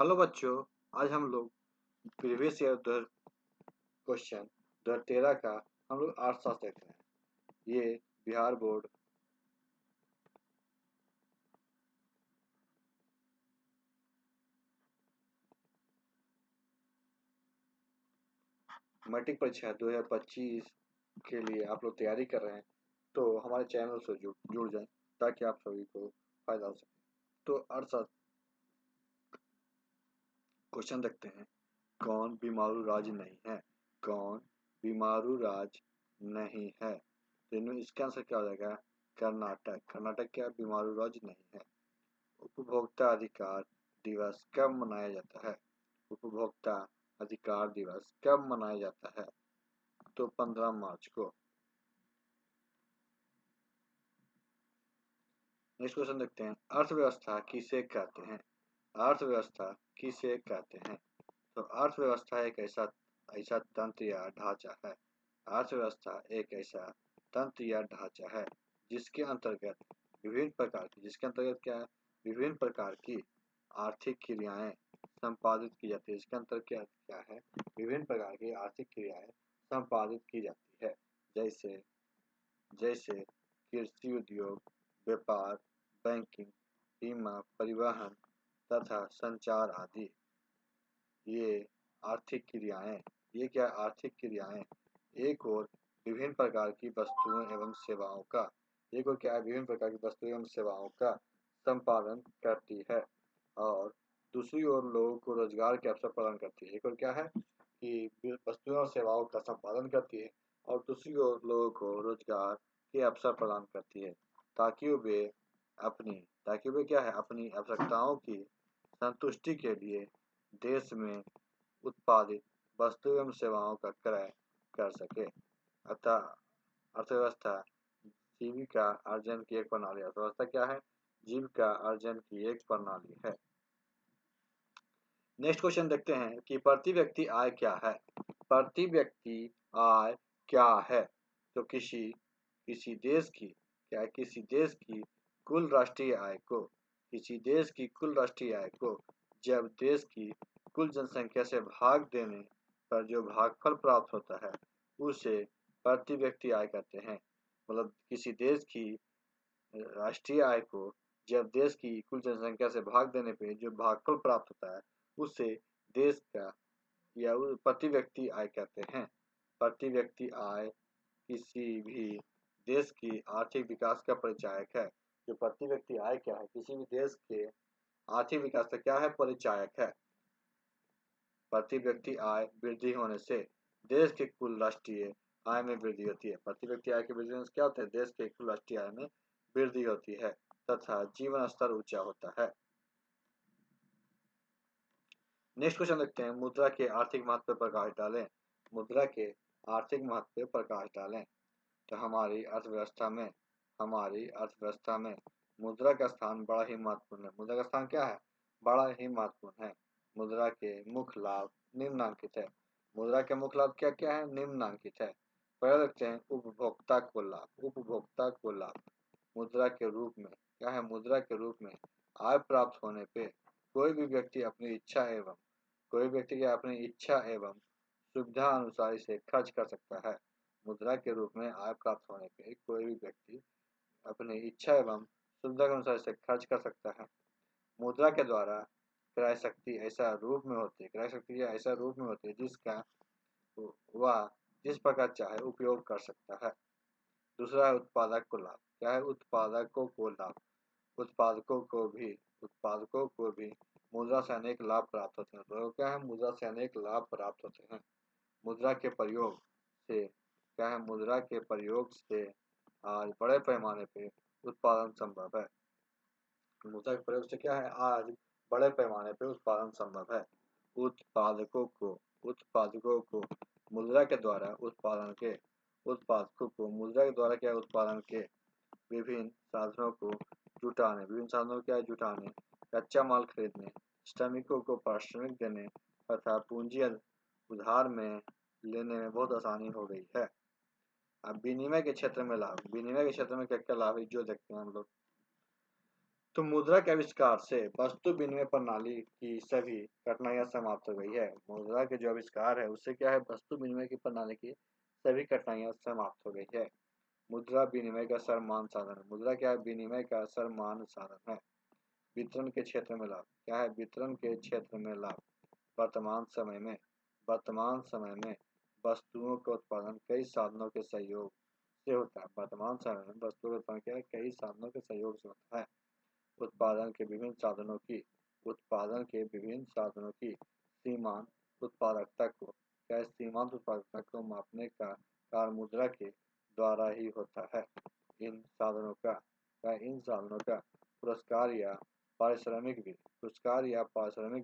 Hello बच्चों, आज हम लोग प्रीवियस ईयर क्वेश्चन 2013 का हम लोग अर्थशास्त्र देख रहे हैं। ये बिहार बोर्ड मैट्रिक परीक्षा 2025 के लिए आप लोग तैयारी कर रहे हैं, तो हमारे चैनल से जुड़ जाएं ताकि आप सभी को फायदा हो सके। तो अर्थशास्त्र क्वेश्चन देखते हैं। कौन बीमारू राज्य नहीं है? कौन बीमारू राज्य नहीं है? तो इनमें इसका आंसर क्या हो जाएगा? कर्नाटक। कर्नाटक क्या बीमारू राज्य नहीं है? उपभोक्ता अधिकार दिवस कब मनाया जाता है? उपभोक्ता अधिकार दिवस कब मनाया जाता है? तो 15 मार्च को। नेक्स्ट क्वेश्चन देखते हैं। अर्थव्यवस्था किसे कहते हैं? अर्थव्यवस्था किसे कहते हैं? तो अर्थव्यवस्था एक ऐसा ऐसा तंत्र या ढांचा है। अर्थव्यवस्था एक ऐसा तंत्र या ढांचा है जिसके अंतर्गत जिसके अंतर्गत क्या है? विभिन्न प्रकार की आर्थिक क्रियाएं संपादित की जाती है। इसके अंतर्गत क्या क्या है? विभिन्न प्रकार की आर्थिक क्रियाएं संपादित की जाती है। जैसे जैसे कृषि उद्योग, व्यापार, बैंकिंग, बीमा, परिवहन तथा संचार आदि। ये आर्थिक क्रियाएं ये क्या आर्थिक क्रियाएं एक और विभिन्न प्रकार की वस्तुओं एवं सेवाओं का एक और क्या है? विभिन्न प्रकार की वस्तुओं एवं सेवाओं का संपादन करती है और दूसरी ओर लोगों को रोजगार के अवसर प्रदान करती है। एक और क्या है कि वस्तुओं और सेवाओं का संपादन करती है और दूसरी ओर लोगों को रोजगार के अवसर प्रदान करती है ताकि वे अपनी ताकि वे क्या है अपनी आवश्यकताओं की संतुष्टि के लिए देश में उत्पादित वस्तु एवं सेवाओं का क्रय कर सके। अतः अर्थव्यवस्था जीविका अर्जन की एक प्रणाली। अर्थव्यवस्था क्या है? जीविका अर्जन की एक प्रणाली है। नेक्स्ट क्वेश्चन देखते हैं कि प्रति व्यक्ति आय क्या है? प्रति व्यक्ति आय क्या है? तो किसी देश की किसी देश की कुल राष्ट्रीय आय को किसी देश की कुल राष्ट्रीय आय को जब देश की कुल जनसंख्या से भाग देने पर जो भागफल प्राप्त होता है उसे प्रति व्यक्ति आय कहते हैं। मतलब किसी देश की राष्ट्रीय आय को जब देश की कुल जनसंख्या से भाग देने पे जो भागफल प्राप्त होता है उसे देश का या प्रति व्यक्ति आय कहते हैं। प्रति व्यक्ति आय किसी भी देश की आर्थिक विकास का परिचायक है। जो प्रति व्यक्ति आय क्या है? किसी भी देश के आर्थिक विकास का क्या है? परिचायक है। प्रति व्यक्ति आय वृद्धि होने से देश के कुल राष्ट्रीय आय में वृद्धि होती है। प्रति व्यक्ति आय की वृद्धि होने से क्या होता है? देश के कुल राष्ट्रीय आय में वृद्धि होती है तथा जीवन स्तर ऊंचा होता है। नेक्स्ट क्वेश्चन देखते हैं। मुद्रा के आर्थिक महत्व पर प्रकाश डालें। मुद्रा के आर्थिक महत्व पर प्रकाश डालें। तो हमारी अर्थव्यवस्था में मुद्रा का स्थान बड़ा ही महत्वपूर्ण है। मुद्रा का स्थान क्या है? बड़ा ही महत्वपूर्ण है। मुद्रा के मुख्य लाभ निम्नलिखित है। मुद्रा के मुख्य लाभ क्या क्या है? निम्नलिखित है। पहले देखते हैं उपभोक्ता को लाभ। उपभोक्ता को लाभ मुद्रा के रूप में क्या है? मुद्रा के रूप में आय प्राप्त होने पे कोई भी व्यक्ति अपनी इच्छा एवं सुविधा अनुसार इसे खर्च कर सकता है। मुद्रा के रूप में आय प्राप्त होने पे कोई भी व्यक्ति अपनी इच्छा एवं सुविधा के अनुसार इसे खर्च कर सकता है। मुद्रा के द्वारा क्रय शक्ति ऐसा रूप में होती है जिसका वह जिस प्रकार चाहे उपयोग कर सकता है। दूसरा है उत्पादक को लाभ। क्या है? उत्पादकों को लाभ। उत्पादकों को भी मुद्रा से अनेक लाभ प्राप्त होते हैं। तो क्या है? मुद्रा से अनेक लाभ प्राप्त होते हैं। मुद्रा के प्रयोग से क्या है? मुद्रा के प्रयोग से आज बड़े पैमाने पे उत्पादन संभव है। मुद्रा के प्रयोग से क्या है? आज बड़े पैमाने पे उत्पादन संभव है। उत्पादकों को मुद्रा के द्वारा उत्पादन के विभिन्न साधनों को जुटाने, कच्चा माल खरीदने, श्रमिकों को पारिश्रमिक देने तथा पूंजी उधार में लेने में बहुत आसानी हो गई है। अब विनिमय के क्षेत्र में लाभ। विनिमय के क्षेत्र में क्या क्या लाभ है जो देखते हैं हम लोग। तो मुद्रा के आविष्कार से वस्तु विनिमय प्रणाली की सभी कठिनाइयां समाप्त हो गई है। मुद्रा के जो आविष्कार है उससे क्या है, वस्तु विनिमय की प्रणाली की सभी कठिनाइयां समाप्त हो गई है। मुद्रा विनिमय का सर्वमान्य साधन है। मुद्रा क्या है, विनिमय का सर्वमान्य साधन है। वितरण के क्षेत्र में लाभ क्या है, वितरण के क्षेत्र में लाभ। वर्तमान समय में वस्तुओं का उत्पादन कई साधनों के सहयोग से होता है। वर्तमान समय में वस्तुओं का उत्पादन क्या है, कई साधनों के सहयोग से होता है। उत्पादन के विभिन्न साधनों की सीमांत उत्पादकता को मापने का कार्य मुद्रा के द्वारा ही होता है। इन साधनों का पुरस्कार या पारिश्रमिक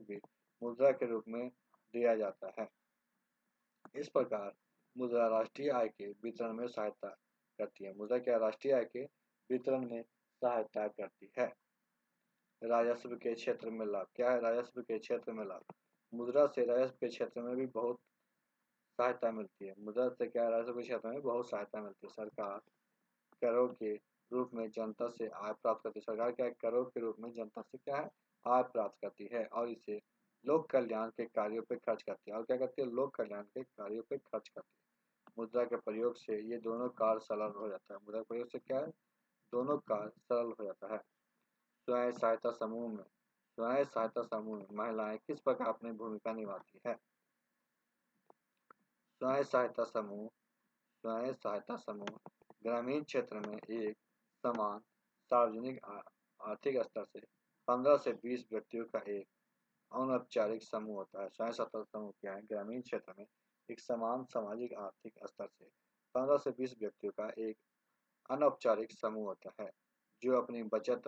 भी मुद्रा के रूप में दिया जाता है। इस प्रकार मुद्रा राष्ट्रीय आय के वितरण में सहायता करती है। मुद्रा क्या राष्ट्रीय आय के वितरण में सहायता करती है। राजस्व के क्षेत्र में लाभ क्या है, राजस्व के क्षेत्र में लाभ। मुद्रा से राजस्व के क्षेत्र में भी बहुत सहायता मिलती है। मुद्रा से क्या राजस्व के क्षेत्र में बहुत सहायता मिलती है। सरकार करों के रूप में जनता से आय प्राप्त करती है। सरकार क्या है, करों के रूप में जनता से क्या है, आय प्राप्त करती है और इसे लोक कल्याण के कार्यों पर खर्च करती है। और क्या करती है, लोक कल्याण के कार्यों पर खर्च करती है। मुद्रा के प्रयोग से ये दोनों कार्य सरल हो जाता है। मुद्रा के प्रयोग से क्या है, दोनों कार्य सरल हो जाता है। स्वयं सहायता समूह में महिलाएं किस प्रकार अपनी भूमिका निभाती है। स्वयं सहायता समूह ग्रामीण क्षेत्र में एक समान सार्वजनिक आर्थिक स्तर से 15 से 20 व्यक्तियों का एक अनौपचारिक समूह होता है। स्वयं सहायता समूह क्या है, ग्रामीण क्षेत्र में एक समान सामाजिक आर्थिक स्तर से 15 से 20 व्यक्तियों का एक अनौपचारिक समूह होता है जो अपनी बचत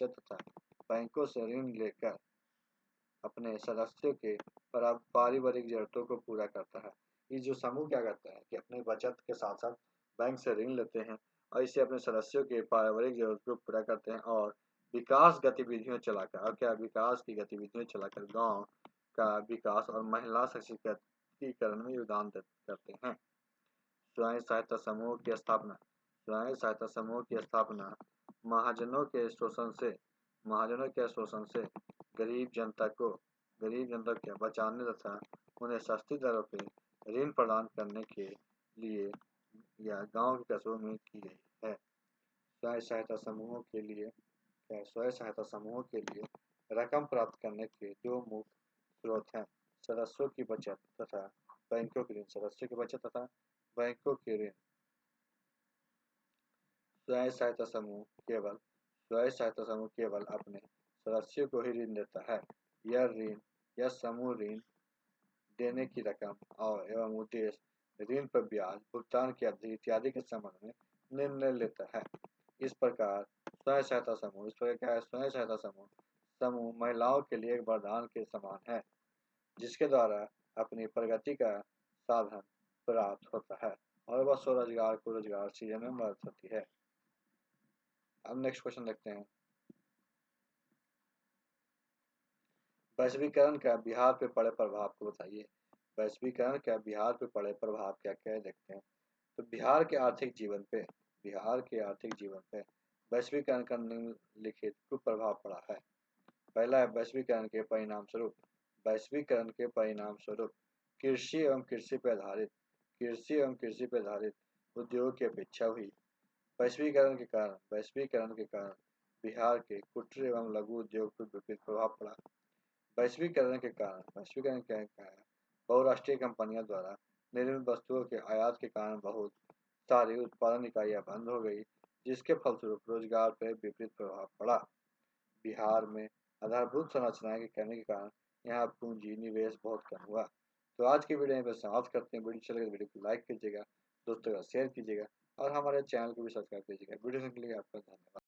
तथा बैंकों से ऋण लेकर अपने सदस्यों के पारिवारिक जरूरतों को पूरा करता है। ये जो समूह क्या करता है कि अपने बचत के साथ साथ बैंक से ऋण लेते हैं और इसे अपने सदस्यों के पारिवारिक जरूरतों को पूरा करते हैं और विकास की गतिविधियों चलाकर गांव का विकास और महिला सशक्तिकरण में योगदान करते हैं। स्वयं सहायता समूह की स्थापना महाजनों के शोषण से गरीब जनता को बचाने तथा उन्हें सस्ती दरों पे ऋण प्रदान करने के लिए या गांव के कस्बों में की गई है। स्वयं सहायता समूहों के लिए रकम प्राप्त करने के दो मुख्य स्रोत हैं, सदस्यों की बचत तथा बैंकों के ऋण। स्वयं सहायता समूह केवल अपने सदस्यों को ही ऋण देता है। यह समूह ऋण देने की रकम और एवं उद्देश्य, ऋण पर ब्याज, भुगतान की अवधि इत्यादि के संबंध में निर्णय लेता है। इस प्रकार स्वयं सहायता समूह महिलाओं के लिए एक वरदान के समान है जिसके द्वारा अपनी प्रगति का साधन प्राप्त होता है और वह स्वरोजगार को रोजगार सृजन में मदद होती है। अब नेक्स्ट क्वेश्चन देखते हैं। वैश्वीकरण का बिहार पे पड़े प्रभाव को बताइए। वैश्वीकरण का बिहार पे पड़े प्रभाव क्या क्या है देखते हैं। तो बिहार के आर्थिक जीवन पे वैश्वीकरण का निम्नलिखित कुप्रभाव पड़ा है। पहला है वैश्वीकरण के परिणाम स्वरूप कृषि एवं कृषि पर आधारित उद्योग की अपेक्षा हुई। वैश्वीकरण के कारण बिहार के कुटीर एवं लघु उद्योग पर विपरीत प्रभाव पड़ा। वैश्वीकरण के कारण बहुराष्ट्रीय कंपनियों द्वारा निर्मित वस्तुओं के आयात के कारण बहुत सारी उत्पादन इकाइयां बंद हो गई जिसके फलस्वरूप रोजगार पर विपरीत प्रभाव पड़ा। बिहार में आधारभूत संरचनाएं के कमी के कारण यहाँ पूंजी निवेश बहुत कम हुआ। तो आज की वीडियो में समाप्त करते हैं। वीडियो चले तो वीडियो को लाइक कीजिएगा, दोस्तों का शेयर कीजिएगा और हमारे चैनल को भी सब्सक्राइब कीजिएगा। वीडियो देखने के लिए आपका धन्यवाद।